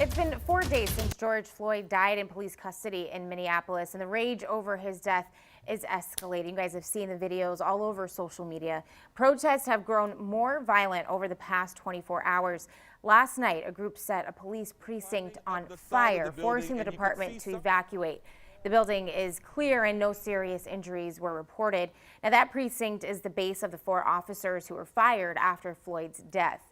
It's been 4 days since George Floyd died in police custody in Minneapolis, and the rage over his death is escalating. You guys have seen the videos all over social media. Protests have grown more violent over the past 24 hours. Last night, a group set a police precinct on fire, forcing the department to evacuate. The building is clear and no serious injuries were reported. Now, that precinct is the base of the 4 officers who were fired after Floyd's death.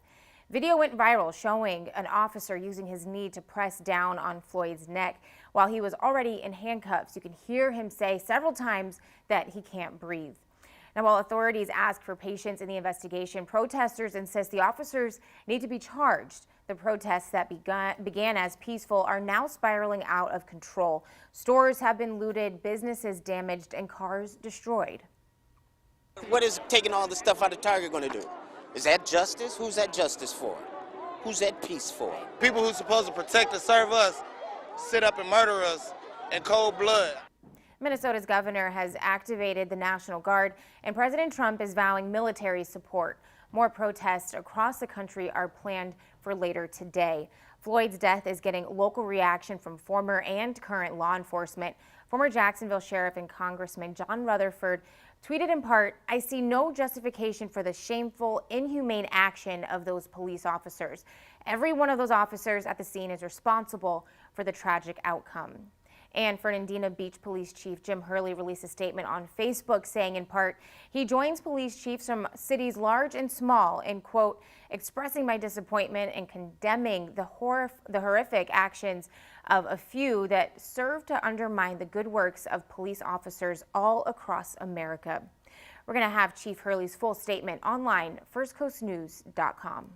Video went viral showing an officer using his knee to press down on Floyd's neck while he was already in handcuffs. You can hear him say several times that he can't breathe. Now, while authorities ask for patience in the investigation, protesters insist the officers need to be charged. The protests that began as peaceful are now spiraling out of control. Stores have been looted, businesses damaged, and cars destroyed. What is taking all the stuff out of Target going to do? Is that justice? Who's that justice for? Who's that peace for? People who's supposed to protect and serve us sit up and murder us in cold blood. Minnesota's governor has activated the National Guard, and President Trump is vowing military support. More protests across the country are planned for later today. Floyd's death is getting local reaction from former and current law enforcement. Former Jacksonville Sheriff and Congressman John Rutherford tweeted in part, "I see no justification for the shameful, inhumane action of those police officers. Every one of those officers at the scene is responsible for the tragic outcome." And Fernandina Beach Police Chief Jim Hurley released a statement on Facebook saying in part, he joins police chiefs from cities large and small in, quote, expressing my disappointment and condemning the horrific actions of a few that serve to undermine the good works of police officers all across America. We're going to have Chief Hurley's full statement online, firstcoastnews.com.